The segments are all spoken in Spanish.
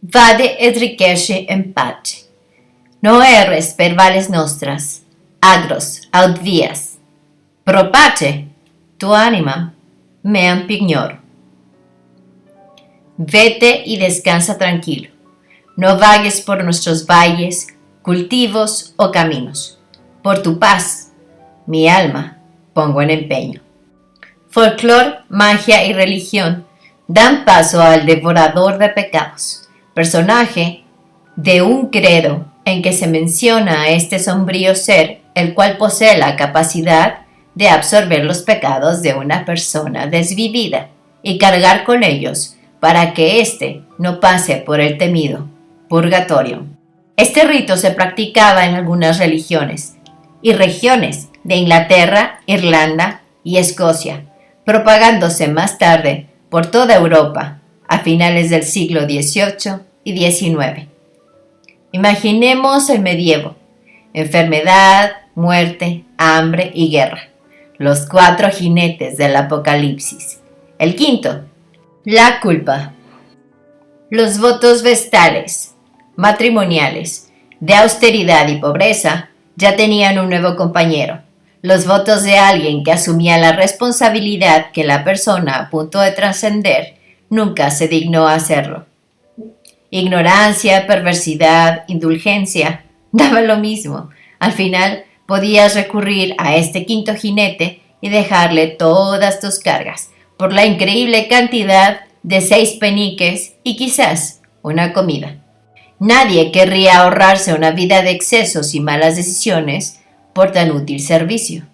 Vade et riquesce in pace. No erres per valles nostras, agros aut vias. Pro pace, tu animam meam pignor. Vete y descansa tranquilo. No vagues por nuestros valles, cultivos o caminos. Por tu paz, mi alma pongo en empeño. Folclor, magia y religión dan paso al devorador de pecados, personaje de un credo en que se menciona a este sombrío ser, el cual posee la capacidad de absorber los pecados de una persona desvivida y cargar con ellos para que éste no pase por el temido purgatorio. Este rito se practicaba en algunas religiones y regiones de Inglaterra, Irlanda y Escocia, propagándose más tarde por toda Europa a finales del siglo XVIII y XIX. Imaginemos el medievo: enfermedad, muerte, hambre y guerra. Los 4 jinetes del apocalipsis. El quinto, la culpa. Los votos vestales, matrimoniales, de austeridad y pobreza, ya tenían un nuevo compañero. Los votos de alguien que asumía la responsabilidad que la persona a punto de trascender nunca se dignó a hacerlo. Ignorancia, perversidad, indulgencia, daba lo mismo. Al final podías recurrir a este quinto jinete y dejarle todas tus cargas, por la increíble cantidad de 6 peniques y quizás una comida. Nadie querría ahorrarse una vida de excesos y malas decisiones por tan útil servicio.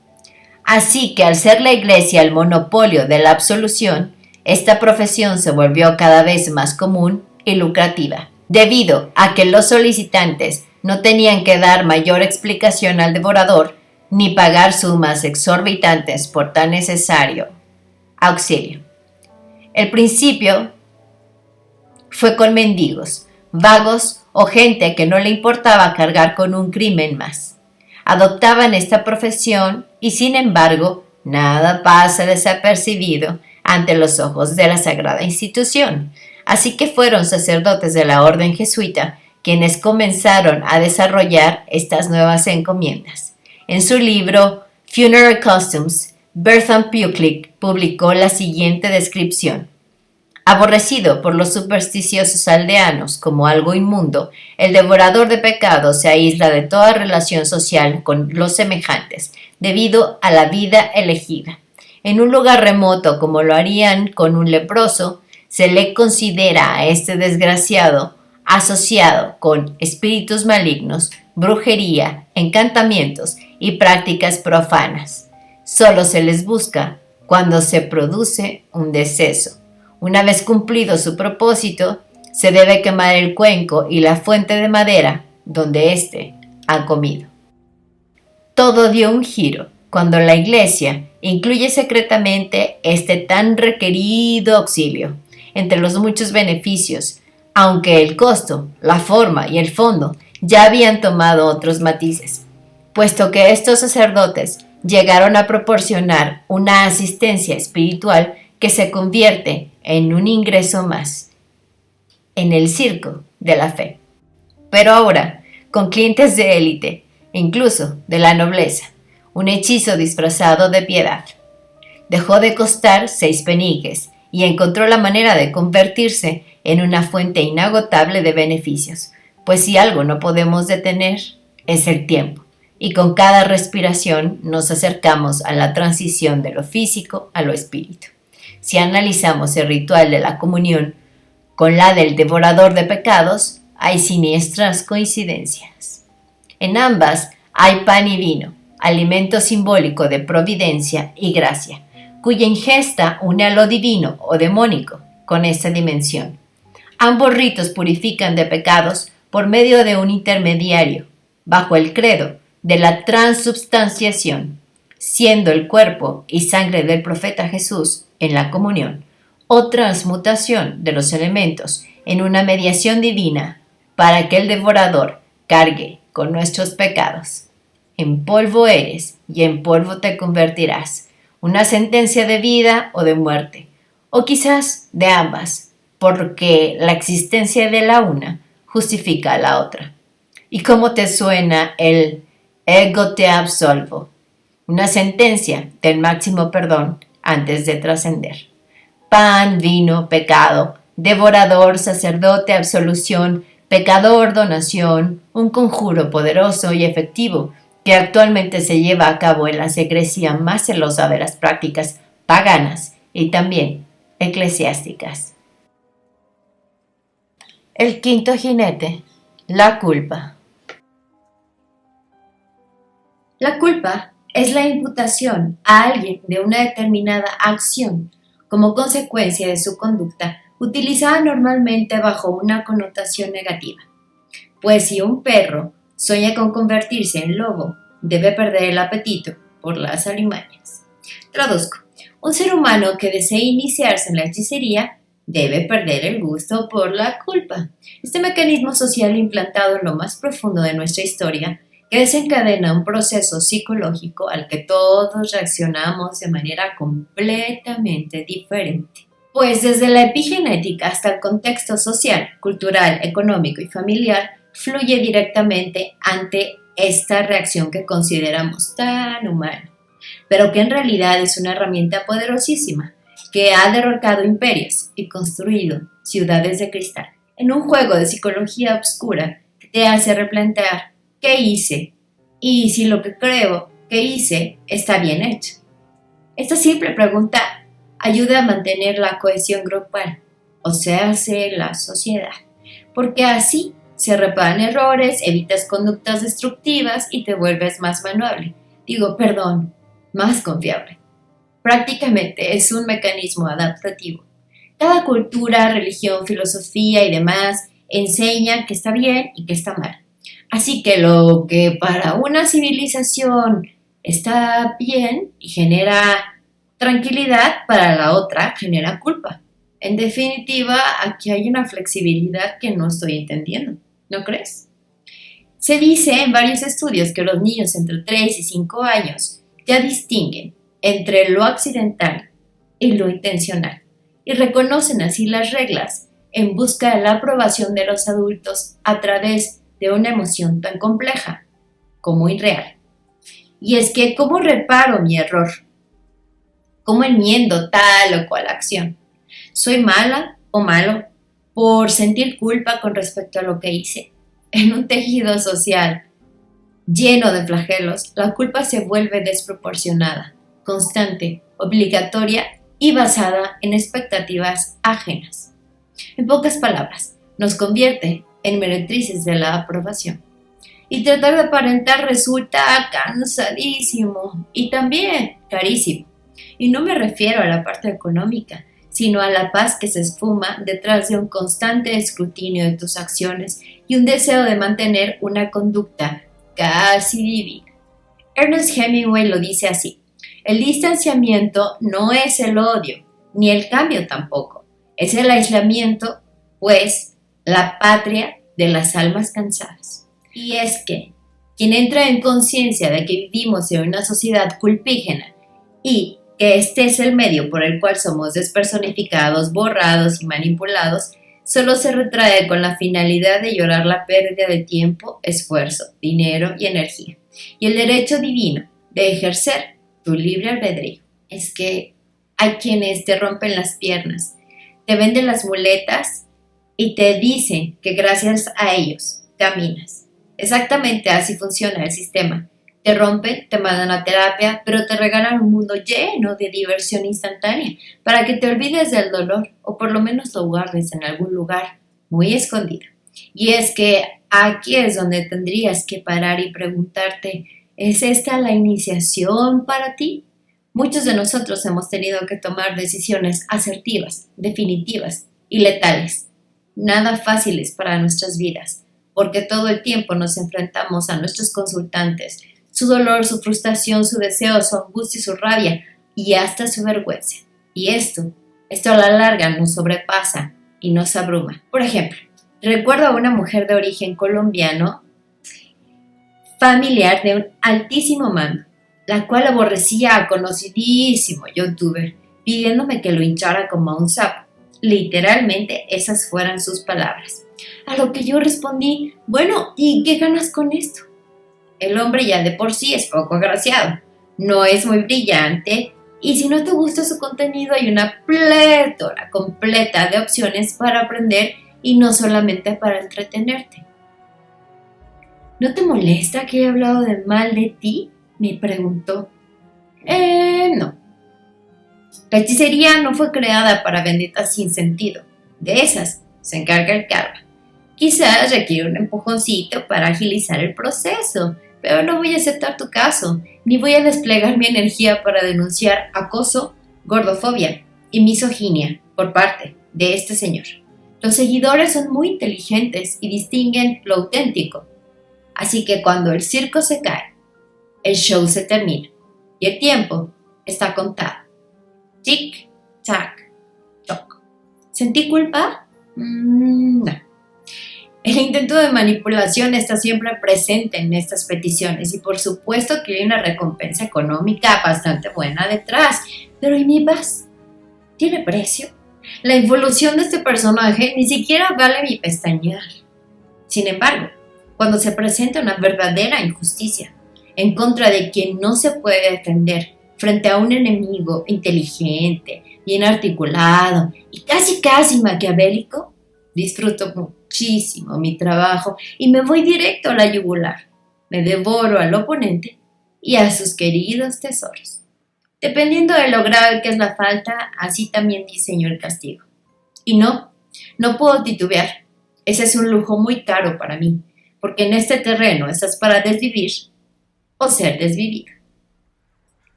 Así que al ser la Iglesia el monopolio de la absolución, esta profesión se volvió cada vez más común y lucrativa, debido a que los solicitantes no tenían que dar mayor explicación al devorador ni pagar sumas exorbitantes por tan necesario auxilio. El principio fue con mendigos, vagos o gente que no le importaba cargar con un crimen más. Adoptaban esta profesión y sin embargo nada pasa desapercibido ante los ojos de la sagrada institución. Así que fueron sacerdotes de la orden jesuita quienes comenzaron a desarrollar estas nuevas encomiendas. En su libro Funeral Customs, Bertram Pucklik publicó la siguiente descripción. Aborrecido por los supersticiosos aldeanos como algo inmundo, el devorador de pecados se aísla de toda relación social con los semejantes, debido a la vida elegida. En un lugar remoto, como lo harían con un leproso, se le considera a este desgraciado asociado con espíritus malignos, brujería, encantamientos y prácticas profanas. Solo se les busca cuando se produce un deceso. Una vez cumplido su propósito, se debe quemar el cuenco y la fuente de madera donde éste ha comido. Todo dio un giro cuando la Iglesia incluye secretamente este tan requerido auxilio entre los muchos beneficios, aunque el costo, la forma y el fondo ya habían tomado otros matices, puesto que estos sacerdotes llegaron a proporcionar una asistencia espiritual que se convierte en un ingreso más en el circo de la fe. Pero ahora, con clientes de élite, incluso de la nobleza, un hechizo disfrazado de piedad. Dejó de costar 6 peniques y encontró la manera de convertirse en una fuente inagotable de beneficios, pues si algo no podemos detener, es el tiempo, y con cada respiración nos acercamos a la transición de lo físico a lo espíritu. Si analizamos el ritual de la comunión con la del devorador de pecados, hay siniestras coincidencias. En ambas hay pan y vino, alimento simbólico de providencia y gracia, cuya ingesta une a lo divino o demónico con esta dimensión. Ambos ritos purifican de pecados por medio de un intermediario, bajo el credo de la transubstanciación, siendo el cuerpo y sangre del profeta Jesús en la comunión, o transmutación de los elementos en una mediación divina para que el devorador cargue con nuestros pecados. En polvo eres y en polvo te convertirás. Una sentencia de vida o de muerte, o quizás de ambas, porque la existencia de la una justifica a la otra. ¿Y cómo te suena el ego te absolvo? Una sentencia del máximo perdón antes de trascender. Pan, vino, pecado, devorador, sacerdote, absolución, pecador, donación, un conjuro poderoso y efectivo que actualmente se lleva a cabo en la secrecía más celosa de las prácticas paganas y también eclesiásticas. El quinto jinete, la culpa. La culpa es la imputación a alguien de una determinada acción como consecuencia de su conducta, utilizada normalmente bajo una connotación negativa. Pues si un perro sueña con convertirse en lobo, debe perder el apetito por las alimañas. Traduzco. Un ser humano que desee iniciarse en la hechicería debe perder el gusto por la culpa. Este mecanismo social implantado en lo más profundo de nuestra historia que desencadena un proceso psicológico al que todos reaccionamos de manera completamente diferente. Pues desde la epigenética hasta el contexto social, cultural, económico y familiar, fluye directamente ante esta reacción que consideramos tan humana, pero que en realidad es una herramienta poderosísima que ha derrocado imperios y construido ciudades de cristal, en un juego de psicología oscura que te hace replantear ¿qué hice? Y si lo que creo que hice está bien hecho. Esta simple pregunta ayuda a mantener la cohesión grupal, o sea, la sociedad, porque así se reparan errores, evitas conductas destructivas y te vuelves más más confiable. Prácticamente es un mecanismo adaptativo. Cada cultura, religión, filosofía y demás enseñan que está bien y que está mal. Así que lo que para una civilización está bien y genera tranquilidad, para la otra genera culpa. En definitiva, aquí hay una flexibilidad que no estoy entendiendo, ¿no crees? Se dice en varios estudios que los niños entre 3 y 5 años ya distinguen entre lo accidental y lo intencional y reconocen así las reglas en busca de la aprobación de los adultos a través de una emoción tan compleja como irreal. Y es que, ¿cómo reparo mi error? ¿Cómo enmiendo tal o cual acción? ¿Soy mala o malo por sentir culpa con respecto a lo que hice? En un tejido social lleno de flagelos, la culpa se vuelve desproporcionada, constante, obligatoria y basada en expectativas ajenas. En pocas palabras, nos convierte en meretrices de la aprobación. Y tratar de aparentar resulta cansadísimo y también carísimo. Y no me refiero a la parte económica, sino a la paz que se esfuma detrás de un constante escrutinio de tus acciones y un deseo de mantener una conducta casi divina. Ernest Hemingway lo dice así: el distanciamiento no es el odio, ni el cambio tampoco, es el aislamiento, pues la patria de las almas cansadas. Y es que quien entra en conciencia de que vivimos en una sociedad culpígena y que este es el medio por el cual somos despersonificados, borrados y manipulados, solo se retrae con la finalidad de llorar la pérdida de tiempo, esfuerzo, dinero y energía, y el derecho divino de ejercer tu libre albedrío. Es que hay quienes te rompen las piernas, te venden las muletas y te dicen que gracias a ellos caminas. Exactamente así funciona el sistema. Te rompen, te mandan a terapia, pero te regalan un mundo lleno de diversión instantánea para que te olvides del dolor o por lo menos lo guardes en algún lugar muy escondido. Y es que aquí es donde tendrías que parar y preguntarte, ¿es esta la iniciación para ti? Muchos de nosotros hemos tenido que tomar decisiones asertivas, definitivas y letales. Nada fáciles para nuestras vidas, porque todo el tiempo nos enfrentamos a nuestros consultantes, su dolor, su frustración, su deseo, su angustia, su rabia y hasta su vergüenza. Y esto a la larga nos sobrepasa y nos abruma. Por ejemplo, recuerdo a una mujer de origen colombiano, familiar de un altísimo mando, la cual aborrecía a conocidísimo youtuber, pidiéndome que lo hinchara como a un sapo. Literalmente esas fueron sus palabras. A lo que yo respondí, bueno, ¿y qué ganas con esto? El hombre ya de por sí es poco agraciado, no es muy brillante y si no te gusta su contenido hay una plétora completa de opciones para aprender y no solamente para entretenerte. ¿No te molesta que haya hablado de mal de ti?, me preguntó. No. La hechicería no fue creada para benditas sin sentido. De esas se encarga el karma. Quizás requiere un empujoncito para agilizar el proceso, pero no voy a aceptar tu caso, ni voy a desplegar mi energía para denunciar acoso, gordofobia y misoginia por parte de este señor. Los seguidores son muy inteligentes y distinguen lo auténtico. Así que cuando el circo se cae, el show se termina y el tiempo está contado. Tic, tac, toc. ¿Sentí culpa? No. El intento de manipulación está siempre presente en estas peticiones y por supuesto que hay una recompensa económica bastante buena detrás. Pero ¿y mi paz? ¿Tiene precio? La evolución de este personaje ni siquiera vale mi pestañear. Sin embargo, cuando se presenta una verdadera injusticia en contra de quien no se puede defender frente a un enemigo inteligente, bien articulado y casi maquiavélico, disfruto muchísimo mi trabajo y me voy directo a la yugular. Me devoro al oponente y a sus queridos tesoros. Dependiendo de lo grave que es la falta, así también diseño el castigo. Y no puedo titubear. Ese es un lujo muy caro para mí, porque en este terreno estás para desvivir o ser desvivida.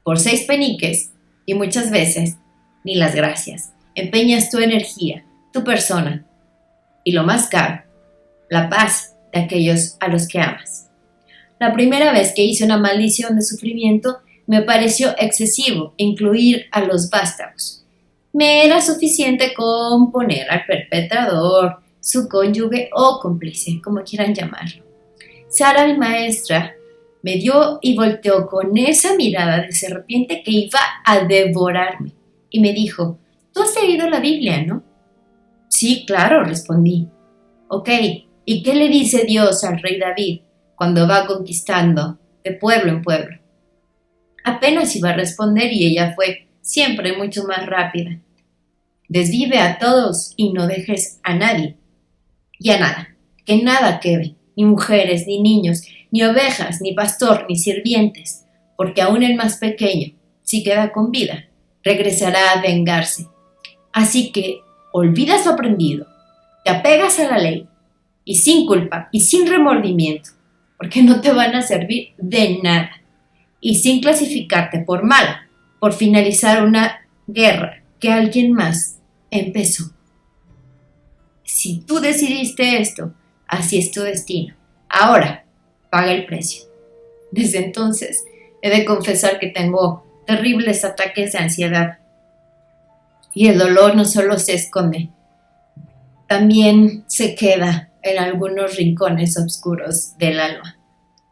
Por 6 peniques, y muchas veces, ni las gracias, empeñas tu energía, tu persona, y lo más caro, la paz de aquellos a los que amas. La primera vez que hice una maldición de sufrimiento, me pareció excesivo incluir a los vástagos. Me era suficiente con poner al perpetrador, su cónyuge o cómplice, como quieran llamarlo. Sara, mi maestra, me dio y volteó con esa mirada de serpiente que iba a devorarme y me dijo, ¿tú has leído la Biblia, no? Sí, claro, respondí. Ok, ¿y qué le dice Dios al rey David cuando va conquistando de pueblo en pueblo? Apenas iba a responder y ella fue siempre mucho más rápida. Desvive a todos y no dejes a nadie y a nada, que nada quede, ni mujeres, ni niños, ni ovejas, ni pastor, ni sirvientes, porque aún el más pequeño, si queda con vida, regresará a vengarse. Así que olvidas lo aprendido, te apegas a la ley, y sin culpa y sin remordimiento, porque no te van a servir de nada, y sin clasificarte por mala, por finalizar una guerra que alguien más empezó. Si tú decidiste esto, así es tu destino. Ahora, paga el precio. Desde entonces, he de confesar que tengo terribles ataques de ansiedad. Y el dolor no solo se esconde, también se queda en algunos rincones oscuros del alma.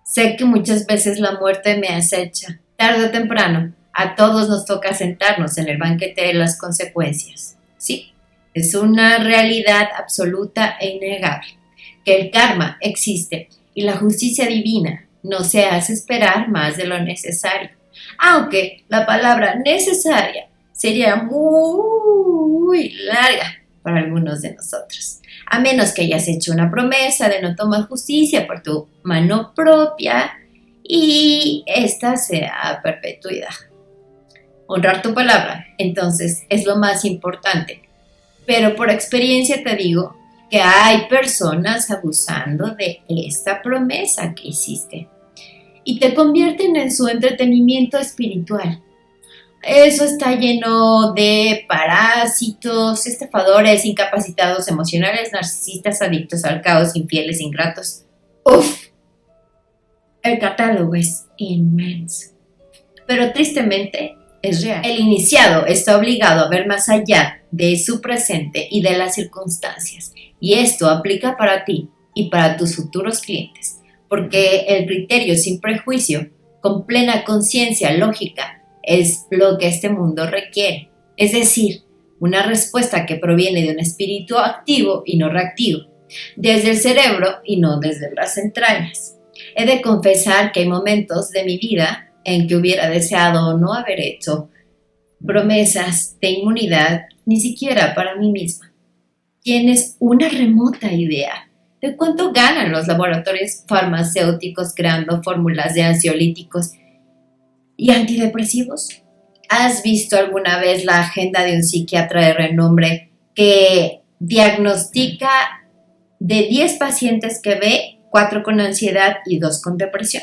Sé que muchas veces la muerte me acecha. Tarde o temprano, a todos nos toca sentarnos en el banquete de las consecuencias. Sí, es una realidad absoluta e innegable, que el karma existe y la justicia divina no se hace esperar más de lo necesario, aunque la palabra necesaria sería muy larga para algunos de nosotros, a menos que hayas hecho una promesa de no tomar justicia por tu mano propia y esta sea a perpetuidad. Honrar tu palabra, entonces, es lo más importante, pero por experiencia te digo que hay personas abusando de esta promesa que hiciste y te convierten en su entretenimiento espiritual. Eso está lleno de parásitos, estafadores, incapacitados emocionales, narcisistas, adictos al caos, infieles, ingratos. ¡Uf! El catálogo es inmenso, pero tristemente es real. El iniciado está obligado a ver más allá de su presente y de las circunstancias, y esto aplica para ti y para tus futuros clientes, porque el criterio sin prejuicio, con plena conciencia lógica, es lo que este mundo requiere. Es decir, una respuesta que proviene de un espíritu activo y no reactivo, desde el cerebro y no desde las entrañas. He de confesar que hay momentos de mi vida en que hubiera deseado no haber hecho promesas de inmunidad ni siquiera para mí misma. ¿Tienes una remota idea de cuánto ganan los laboratorios farmacéuticos creando fórmulas de ansiolíticos y antidepresivos? ¿Has visto alguna vez la agenda de un psiquiatra de renombre que diagnostica de 10 pacientes que ve, 4 con ansiedad y 2 con depresión?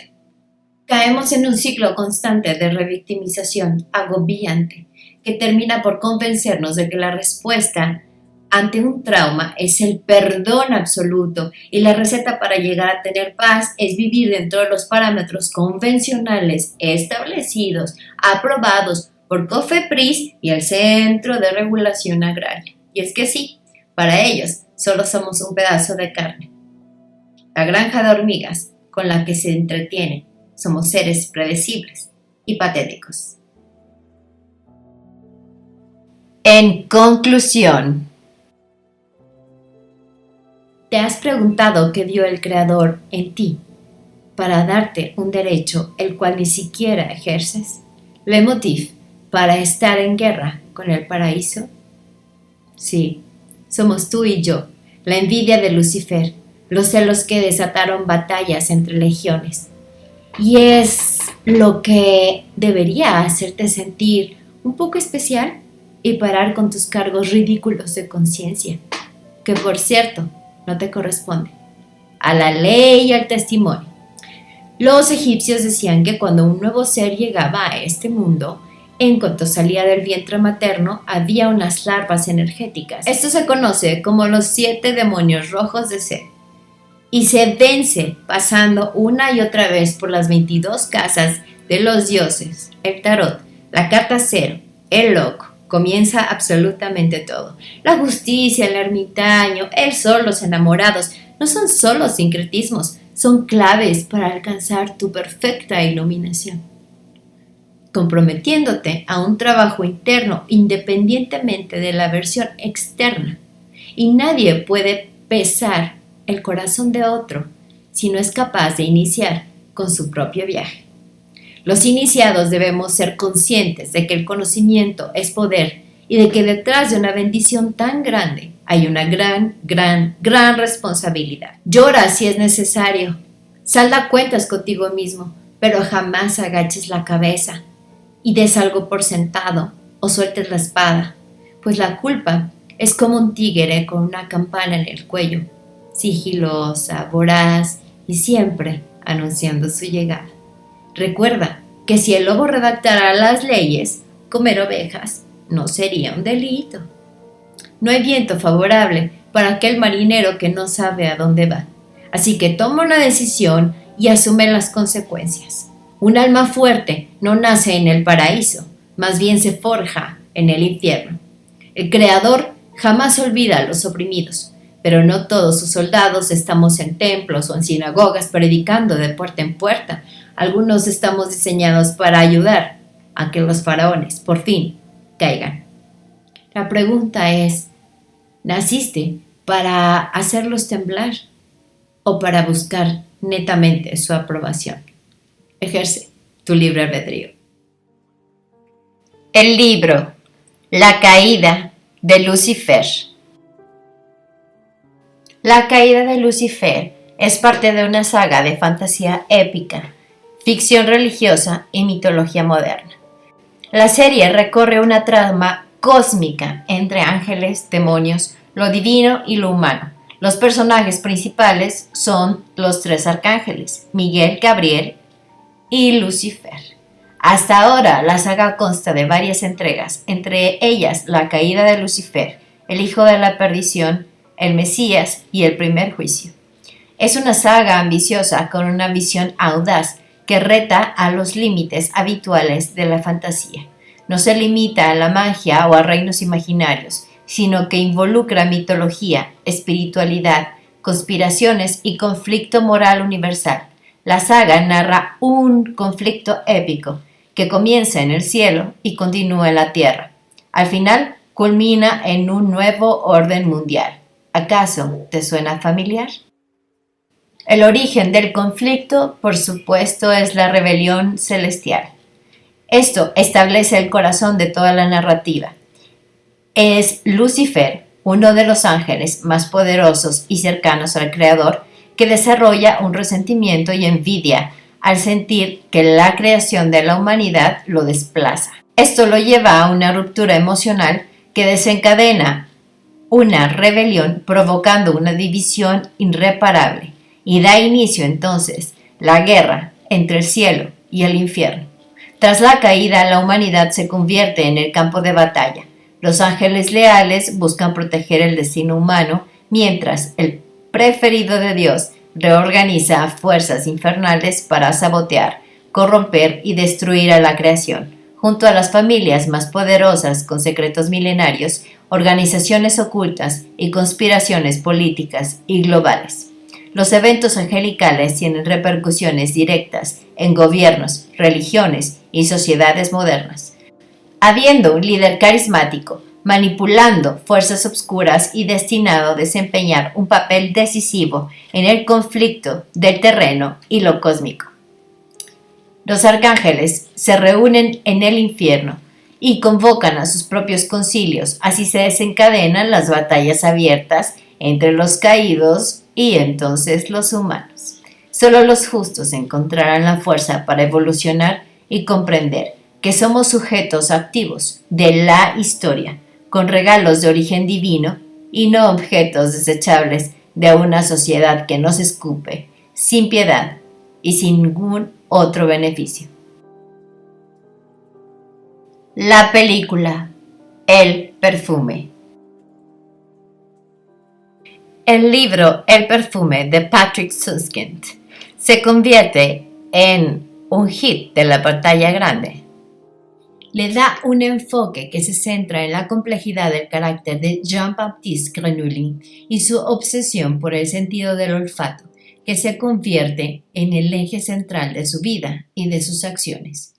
Caemos en un ciclo constante de revictimización agobiante que termina por convencernos de que la respuesta ante un trauma es el perdón absoluto y la receta para llegar a tener paz es vivir dentro de los parámetros convencionales establecidos, aprobados por COFEPRIS y el Centro de Regulación Agraria. Y es que sí, para ellos solo somos un pedazo de carne. La granja de hormigas con la que se entretienen. Somos seres predecibles y patéticos. En conclusión, ¿te has preguntado qué vio el Creador en ti para darte un derecho el cual ni siquiera ejerces? ¿Le motiv para estar en guerra con el paraíso? Sí, somos tú y yo, la envidia de Lucifer, los celos que desataron batallas entre legiones. Y es lo que debería hacerte sentir un poco especial y parar con tus cargos ridículos de conciencia, que por cierto, no te corresponde, a la ley y al testimonio. Los egipcios decían que cuando un nuevo ser llegaba a este mundo, en cuanto salía del vientre materno, había unas larvas energéticas. Esto se conoce como los 7 demonios rojos de Set. Y se vence pasando una y otra vez por las 22 casas de los dioses, el tarot, la carta 0, el loco. Comienza absolutamente todo. La justicia, el ermitaño, el sol, los enamorados, no son solo sincretismos, son claves para alcanzar tu perfecta iluminación. Comprometiéndote a un trabajo interno independientemente de la versión externa. Y nadie puede pesar el corazón de otro si no es capaz de iniciar con su propio viaje. Los iniciados debemos ser conscientes de que el conocimiento es poder y de que detrás de una bendición tan grande hay una gran responsabilidad. Llora si es necesario, salda cuentas contigo mismo, pero jamás agaches la cabeza y des algo por sentado o sueltes la espada, pues la culpa es como un tigre con una campana en el cuello, sigilosa, voraz y siempre anunciando su llegada. Recuerda que si el lobo redactara las leyes, comer ovejas no sería un delito. No hay viento favorable para aquel marinero que no sabe a dónde va, así que toma una decisión y asume las consecuencias. Un alma fuerte no nace en el paraíso, más bien se forja en el infierno. El Creador jamás olvida a los oprimidos, pero no todos sus soldados estamos en templos o en sinagogas predicando de puerta en puerta. Algunos estamos diseñados para ayudar a que los faraones, por fin, caigan. La pregunta es, ¿naciste para hacerlos temblar o para buscar netamente su aprobación? Ejerce tu libre albedrío. El libro La caída de Lucifer. La caída de Lucifer es parte de una saga de fantasía épica, ficción religiosa y mitología moderna. La serie recorre una trama cósmica entre ángeles, demonios, lo divino y lo humano. Los personajes principales son los 3 arcángeles, Miguel, Gabriel y Lucifer. Hasta ahora la saga consta de varias entregas, entre ellas La caída de Lucifer, El hijo de la perdición, El Mesías y El primer juicio. Es una saga ambiciosa con una visión audaz que reta a los límites habituales de la fantasía. No se limita a la magia o a reinos imaginarios, sino que involucra mitología, espiritualidad, conspiraciones y conflicto moral universal. La saga narra un conflicto épico que comienza en el cielo y continúa en la tierra. Al final, culmina en un nuevo orden mundial. ¿Acaso te suena familiar? El origen del conflicto, por supuesto, es la rebelión celestial. Esto establece el corazón de toda la narrativa. Es Lucifer, uno de los ángeles más poderosos y cercanos al Creador, que desarrolla un resentimiento y envidia al sentir que la creación de la humanidad lo desplaza. Esto lo lleva a una ruptura emocional que desencadena una rebelión, provocando una división irreparable, y da inicio entonces la guerra entre el cielo y el infierno. Tras la caída, la humanidad se convierte en el campo de batalla. Los ángeles leales buscan proteger el destino humano, mientras el preferido de Dios reorganiza a fuerzas infernales para sabotear, corromper y destruir a la creación. Junto a las familias más poderosas con secretos milenarios, organizaciones ocultas y conspiraciones políticas y globales. Los eventos angelicales tienen repercusiones directas en gobiernos, religiones y sociedades modernas. Habiendo un líder carismático, manipulando fuerzas obscuras y destinado a desempeñar un papel decisivo en el conflicto del terreno y lo cósmico. Los arcángeles se reúnen en el infierno y convocan a sus propios concilios, así se desencadenan las batallas abiertas entre los caídos y entonces los humanos. Solo los justos encontrarán la fuerza para evolucionar y comprender que somos sujetos activos de la historia, con regalos de origen divino y no objetos desechables de una sociedad que nos escupe, sin piedad y sin ningún otro beneficio. La película El perfume. El libro El perfume de Patrick Süskind se convierte en un hit de la pantalla grande. Le da un enfoque que se centra en la complejidad del carácter de Jean-Baptiste Grenouille y su obsesión por el sentido del olfato, que se convierte en el eje central de su vida y de sus acciones.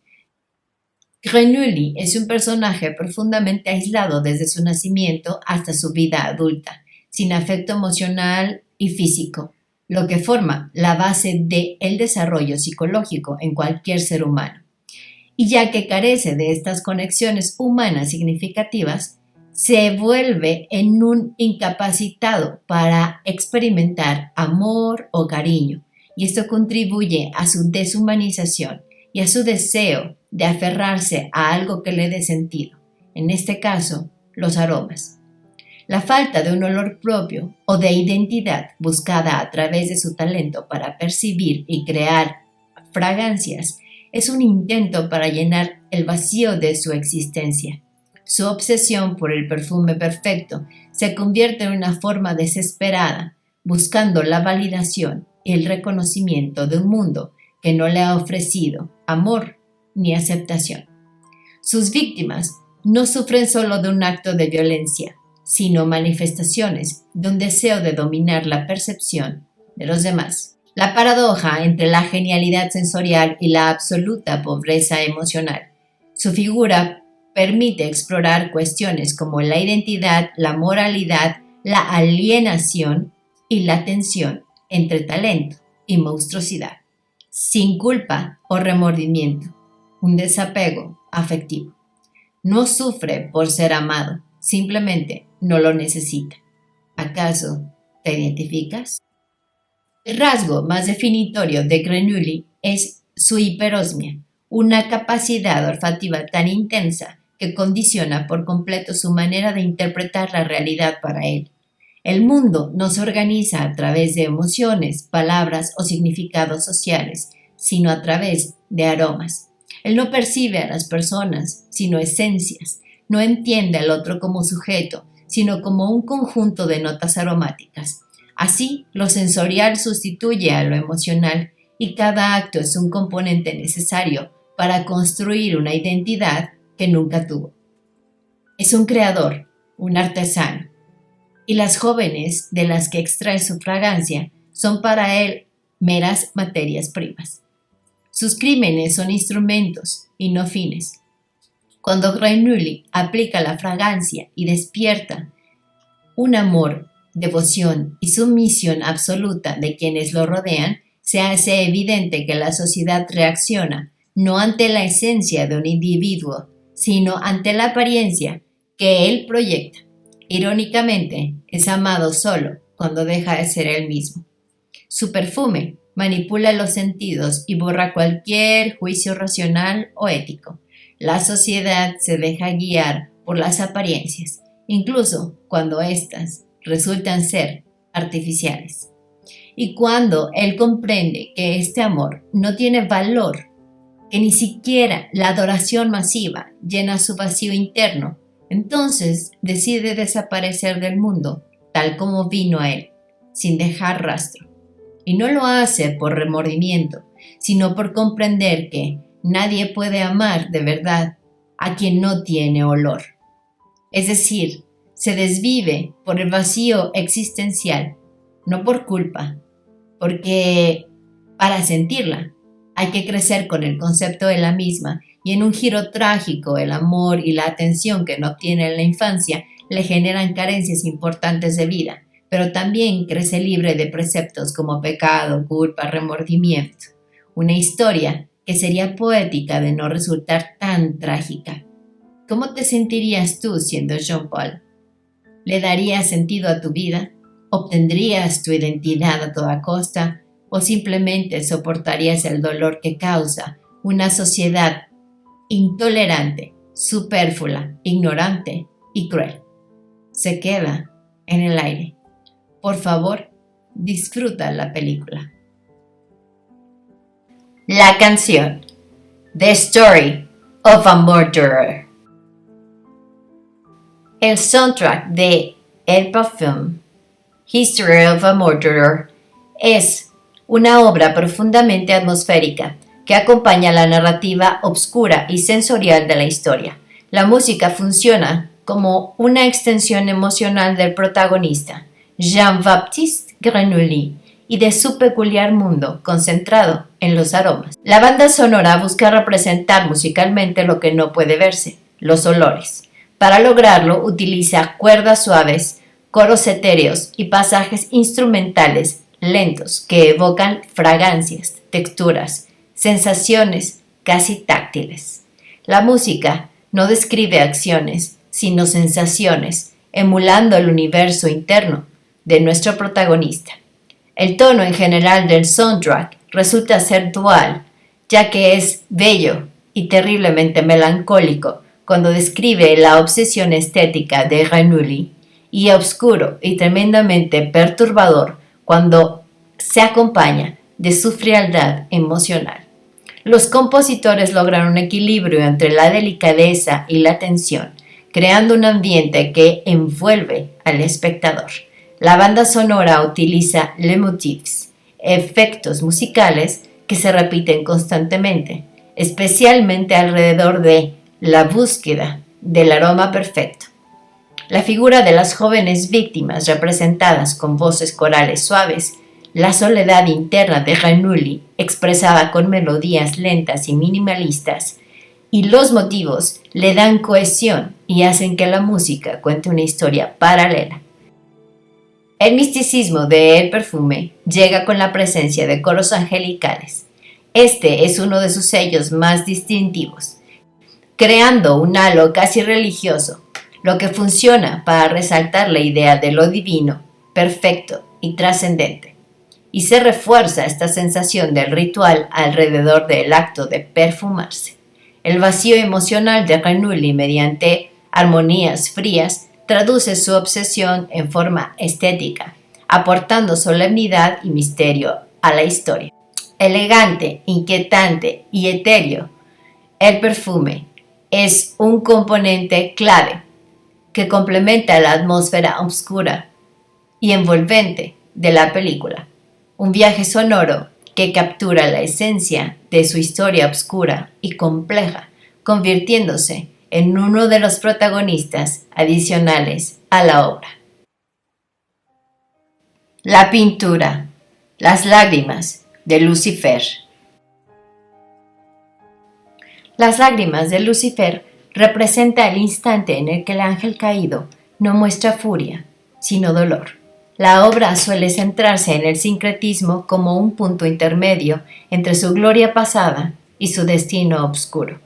Grenouille es un personaje profundamente aislado desde su nacimiento hasta su vida adulta, sin afecto emocional y físico, lo que forma la base del desarrollo psicológico en cualquier ser humano. Y ya que carece de estas conexiones humanas significativas, se vuelve en un incapacitado para experimentar amor o cariño, y esto contribuye a su deshumanización y a su deseo de aferrarse a algo que le dé sentido, en este caso, los aromas. La falta de un olor propio o de identidad buscada a través de su talento para percibir y crear fragancias es un intento para llenar el vacío de su existencia. Su obsesión por el perfume perfecto se convierte en una forma desesperada, buscando la validación y el reconocimiento de un mundo que no le ha ofrecido amor ni aceptación. Sus víctimas no sufren solo de un acto de violencia, sino manifestaciones de un deseo de dominar la percepción de los demás. La paradoja entre la genialidad sensorial y la absoluta pobreza emocional. Su figura permite explorar cuestiones como la identidad, la moralidad, la alienación y la tensión entre talento y monstruosidad, sin culpa o remordimiento, un desapego afectivo. No sufre por ser amado, simplemente no lo necesita. ¿Acaso te identificas? El rasgo más definitorio de Grenouille es su hiperosmia, una capacidad olfativa tan intensa que condiciona por completo su manera de interpretar la realidad para él. El mundo no se organiza a través de emociones, palabras o significados sociales, sino a través de aromas. Él no percibe a las personas, sino esencias. No entiende al otro como sujeto, sino como un conjunto de notas aromáticas. Así, lo sensorial sustituye a lo emocional y cada acto es un componente necesario para construir una identidad que nunca tuvo. Es un creador, un artesano, y las jóvenes de las que extrae su fragancia son para él meras materias primas. Sus crímenes son instrumentos y no fines. Cuando Grenouille aplica la fragancia y despierta un amor, devoción y sumisión absoluta de quienes lo rodean, se hace evidente que la sociedad reacciona no ante la esencia de un individuo, sino ante la apariencia que él proyecta. Irónicamente, es amado solo cuando deja de ser él mismo. Su perfume manipula los sentidos y borra cualquier juicio racional o ético. La sociedad se deja guiar por las apariencias, incluso cuando éstas resultan ser artificiales. Y cuando él comprende que este amor no tiene valor, que ni siquiera la adoración masiva llena su vacío interno, entonces decide desaparecer del mundo tal como vino a él, sin dejar rastro. Y no lo hace por remordimiento, sino por comprender que nadie puede amar de verdad a quien no tiene olor. Es decir, se desvive por el vacío existencial, no por culpa, porque para sentirla hay que crecer con el concepto de la misma y en un giro trágico el amor y la atención que no obtiene en la infancia le generan carencias importantes de vida, pero también crece libre de preceptos como pecado, culpa, remordimiento. Una historia que sería poética de no resultar tan trágica. ¿Cómo te sentirías tú siendo Jean Paul? ¿Le darías sentido a tu vida? ¿Obtendrías tu identidad a toda costa? ¿O simplemente soportarías el dolor que causa una sociedad intolerante, superflua, ignorante y cruel? Se queda en el aire. Por favor, disfruta la película. La canción The Story of a Murderer. El soundtrack de El Parfum, History of a Murderer, es una obra profundamente atmosférica que acompaña la narrativa obscura y sensorial de la historia. La música funciona como una extensión emocional del protagonista, Jean-Baptiste Grenouille, y de su peculiar mundo concentrado en los aromas. La banda sonora busca representar musicalmente lo que no puede verse, los olores. Para lograrlo utiliza cuerdas suaves, coros etéreos y pasajes instrumentales lentos que evocan fragancias, texturas, sensaciones casi táctiles. La música no describe acciones, sino sensaciones, emulando el universo interno de nuestro protagonista. El tono en general del soundtrack resulta ser dual, ya que es bello y terriblemente melancólico cuando describe la obsesión estética de Grenouille y oscuro y tremendamente perturbador cuando se acompaña de su frialdad emocional. Los compositores logran un equilibrio entre la delicadeza y la tensión, creando un ambiente que envuelve al espectador. La banda sonora utiliza leitmotivs, efectos musicales que se repiten constantemente, especialmente alrededor de la búsqueda del aroma perfecto. La figura de las jóvenes víctimas representadas con voces corales suaves, la soledad interna de Grenouille expresada con melodías lentas y minimalistas, y los motivos le dan cohesión y hacen que la música cuente una historia paralela. El misticismo de El Perfume llega con la presencia de coros angelicales. Este es uno de sus sellos más distintivos, creando un halo casi religioso, lo que funciona para resaltar la idea de lo divino, perfecto y trascendente. Y se refuerza esta sensación del ritual alrededor del acto de perfumarse. El vacío emocional de Grenouille mediante armonías frías traduce su obsesión en forma estética, aportando solemnidad y misterio a la historia. Elegante, inquietante y etéreo, El Perfume es un componente clave que complementa la atmósfera oscura y envolvente de la película. Un viaje sonoro que captura la esencia de su historia oscura y compleja, convirtiéndose en uno de los protagonistas adicionales a la obra. La pintura, Las lágrimas de Lucifer. Las lágrimas de Lucifer representa el instante en el que el ángel caído no muestra furia, sino dolor. La obra suele centrarse en el sincretismo como un punto intermedio entre su gloria pasada y su destino obscuro.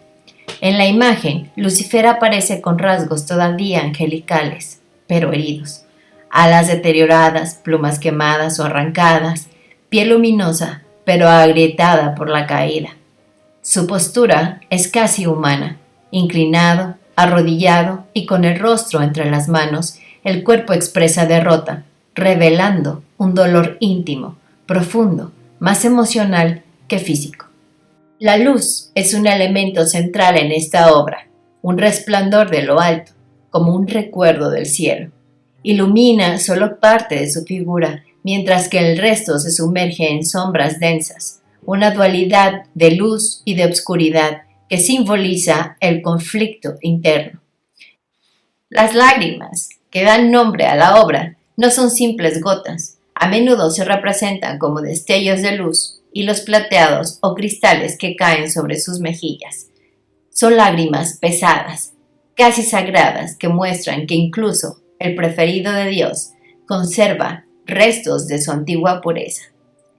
En la imagen, Lucifer aparece con rasgos todavía angelicales, pero heridos. Alas deterioradas, plumas quemadas o arrancadas, piel luminosa, pero agrietada por la caída. Su postura es casi humana, inclinado, arrodillado y con el rostro entre las manos, el cuerpo expresa derrota, revelando un dolor íntimo, profundo, más emocional que físico. La luz es un elemento central en esta obra, un resplandor de lo alto, como un recuerdo del cielo. Ilumina solo parte de su figura, mientras que el resto se sumerge en sombras densas, una dualidad de luz y de obscuridad que simboliza el conflicto interno. Las lágrimas, que dan nombre a la obra, no son simples gotas, a menudo se representan como destellos de luz, hilos plateados o cristales que caen sobre sus mejillas. Son lágrimas pesadas, casi sagradas, que muestran que incluso el preferido de Dios conserva restos de su antigua pureza.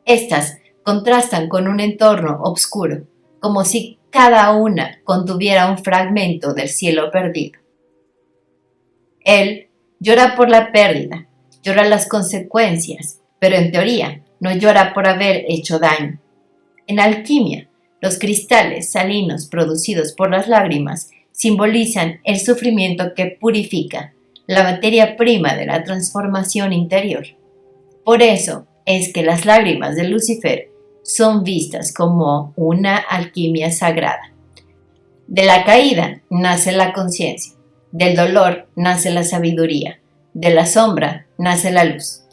Estas contrastan con un entorno oscuro, como si cada una contuviera un fragmento del cielo perdido. Él llora por la pérdida, llora las consecuencias, pero en teoría no llora por haber hecho daño. En alquimia, los cristales salinos producidos por las lágrimas simbolizan el sufrimiento que purifica, la materia prima de la transformación interior. Por eso es que las lágrimas de Lucifer son vistas como una alquimia sagrada. De la caída nace la conciencia, del dolor nace la sabiduría, de la sombra nace la luz.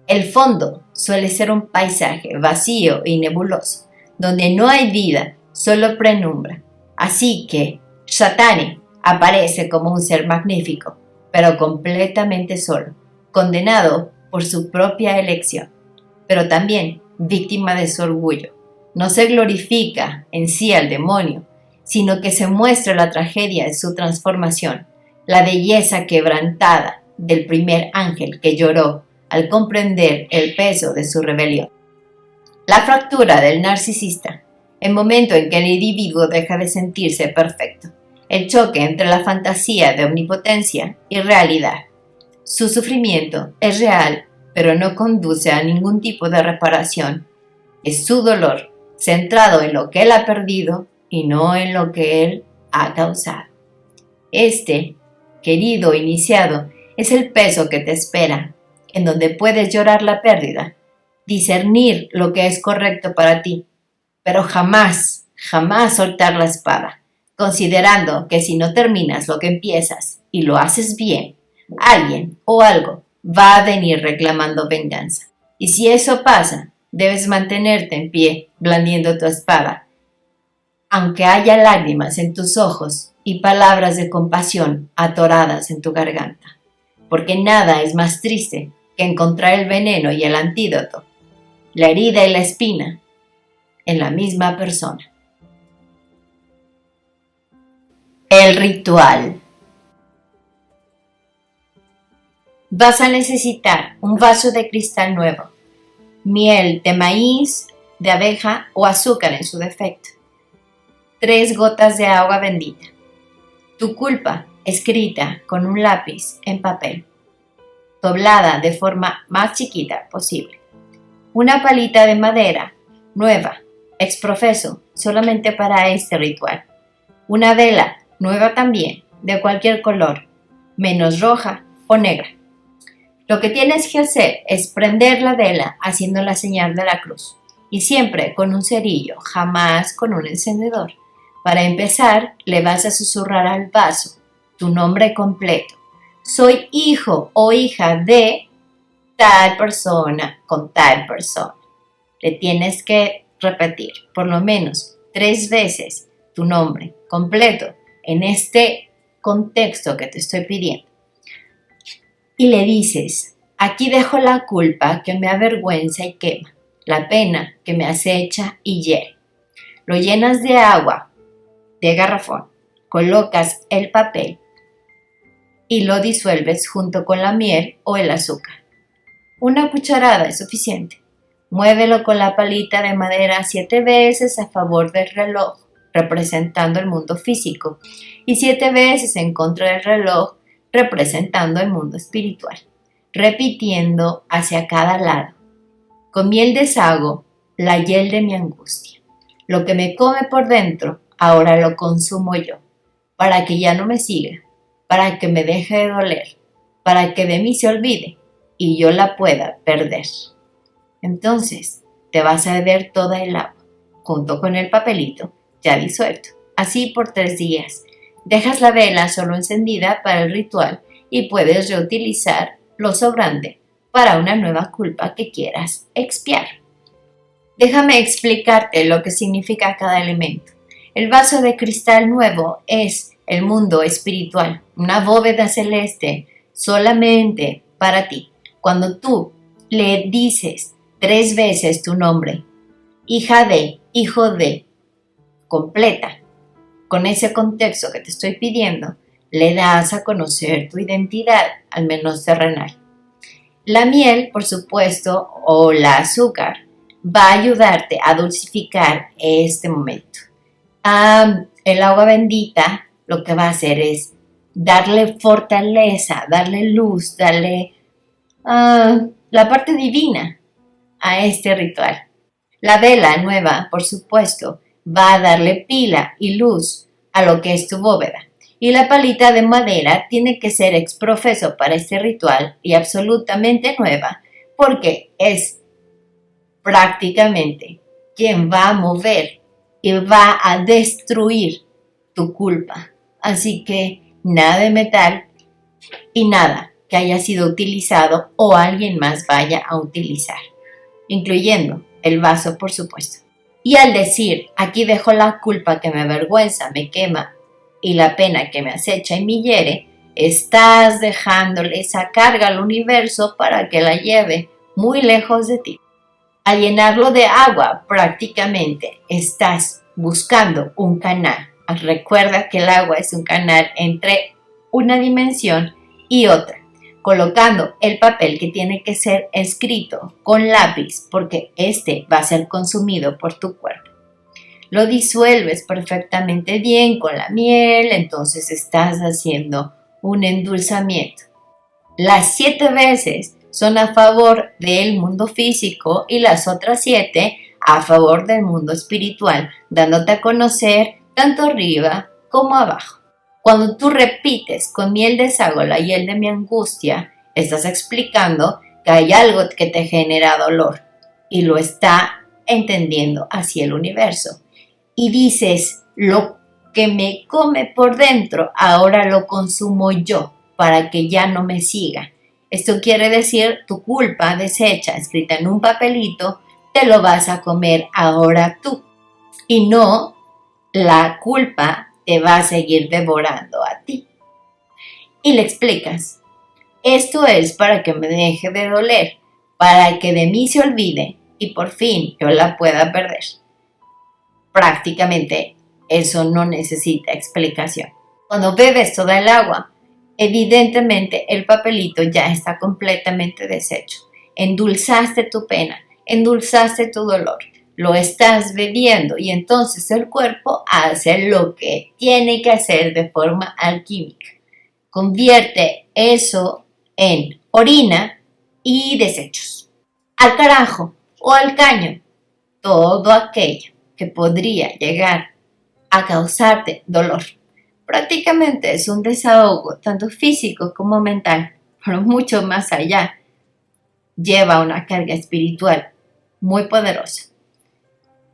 El fondo suele ser un paisaje vacío y nebuloso, donde no hay vida, solo penumbra. Así que Satani aparece como un ser magnífico, pero completamente solo, condenado por su propia elección, pero también víctima de su orgullo. No se glorifica en sí al demonio, sino que se muestra la tragedia de su transformación, la belleza quebrantada del primer ángel que lloró al comprender el peso de su rebelión. La fractura del narcisista, el momento en que el individuo deja de sentirse perfecto, el choque entre la fantasía de omnipotencia y realidad. Su sufrimiento es real, pero no conduce a ningún tipo de reparación. Es su dolor, centrado en lo que él ha perdido y no en lo que él ha causado. Este, querido iniciado, es el peso que te espera, en donde puedes llorar la pérdida, discernir lo que es correcto para ti, pero jamás, jamás soltar la espada, considerando que si no terminas lo que empiezas y lo haces bien, alguien o algo va a venir reclamando venganza. Y si eso pasa, debes mantenerte en pie, blandiendo tu espada, aunque haya lágrimas en tus ojos y palabras de compasión atoradas en tu garganta, porque nada es más triste que encontrar el veneno y el antídoto, la herida y la espina, en la misma persona. El ritual. Vas a necesitar un vaso de cristal nuevo, miel de maíz, de abeja o azúcar en su defecto, 3 gotas de agua bendita, tu culpa escrita con un lápiz en papel, doblada de forma más chiquita posible, una palita de madera nueva, exprofeso, solamente para este ritual, una vela nueva también, de cualquier color, menos roja o negra. Lo que tienes que hacer es prender la vela haciendo la señal de la cruz, y siempre con un cerillo, jamás con un encendedor. Para empezar, le vas a susurrar al vaso tu nombre completo. Soy hijo o hija de tal persona con tal persona. Le tienes que repetir por lo menos 3 veces tu nombre completo en este contexto que te estoy pidiendo. Y le dices, aquí dejo la culpa que me avergüenza y quema, la pena que me acecha y hiere. Lo llenas de agua, de garrafón, Colocas el papel y lo disuelves junto con la miel o el azúcar. Una cucharada es suficiente. Muévelo con la palita de madera 7 veces a favor del reloj, representando el mundo físico, y 7 veces en contra del reloj, representando el mundo espiritual, repitiendo hacia cada lado. Con miel deshago la hiel de mi angustia. Lo que me come por dentro, ahora lo consumo yo, para que ya no me siga, para que me deje de doler, para que de mí se olvide y yo la pueda perder. Entonces te vas a beber toda el agua, junto con el papelito ya disuelto, así por 3 días. Dejas la vela solo encendida para el ritual y puedes reutilizar lo sobrante para una nueva culpa que quieras expiar. Déjame explicarte lo que significa cada elemento. El vaso de cristal nuevo es el mundo espiritual, una bóveda celeste solamente para ti. Cuando tú le dices 3 veces tu nombre, hija de, hijo de, completa, con ese contexto que te estoy pidiendo, le das a conocer tu identidad, al menos terrenal. La miel, por supuesto, o el azúcar, va a ayudarte a dulcificar este momento. El agua bendita lo que va a hacer es darle fortaleza, darle luz, darle la parte divina a este ritual. La vela nueva, por supuesto, va a darle pila y luz a lo que es tu bóveda. Y la palita de madera tiene que ser exprofeso para este ritual y absolutamente nueva, porque es prácticamente quien va a mover y va a destruir tu culpa. Así que nada de metal y nada que haya sido utilizado o alguien más vaya a utilizar, incluyendo el vaso, por supuesto. Y al decir, aquí dejo la culpa que me avergüenza, me quema y la pena que me acecha y me hiere, estás dejándole esa carga al universo para que la lleve muy lejos de ti. Al llenarlo de agua, prácticamente estás buscando un canal. Recuerda que el agua es un canal entre una dimensión y otra, colocando el papel que tiene que ser escrito con lápiz porque este va a ser consumido por tu cuerpo. Lo disuelves perfectamente bien con la miel, entonces estás haciendo un endulzamiento. Las 7 veces son a favor del mundo físico y las otras 7 a favor del mundo espiritual, dándote a conocer tanto arriba como abajo. Cuando tú repites con miel deshago la hiel de mi angustia, estás explicando que hay algo que te genera dolor y lo está entendiendo así el universo. Y dices, lo que me come por dentro, ahora lo consumo yo para que ya no me siga. Esto quiere decir tu culpa deshecha, escrita en un papelito, te lo vas a comer ahora tú. Y no la culpa te va a seguir devorando a ti. Y le explicas, esto es para que me deje de doler, para que de mí se olvide y por fin yo la pueda perder. Prácticamente eso no necesita explicación. Cuando bebes toda el agua, evidentemente el papelito ya está completamente deshecho. Endulzaste tu pena, endulzaste tu dolor, lo estás bebiendo y entonces el cuerpo hace lo que tiene que hacer de forma alquímica. Convierte eso en orina y desechos. Al carajo o al caño, todo aquello que podría llegar a causarte dolor. Prácticamente es un desahogo, tanto físico como mental, pero mucho más allá. Lleva una carga espiritual muy poderosa.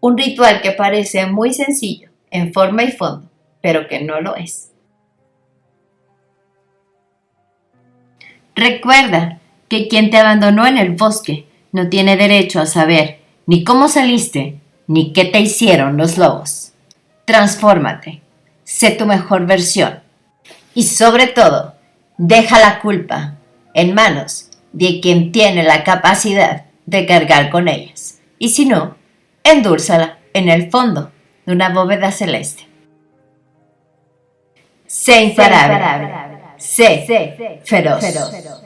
Un ritual que parece muy sencillo en forma y fondo, pero que no lo es. Recuerda que quien te abandonó en el bosque no tiene derecho a saber ni cómo saliste, ni qué te hicieron los lobos. Transfórmate, sé tu mejor versión y sobre todo, deja la culpa en manos de quien tiene la capacidad de cargar con ellas. Y si no, endúlzala en el fondo de una bóveda celeste. Sé imparable. Sé feroz. Feroz.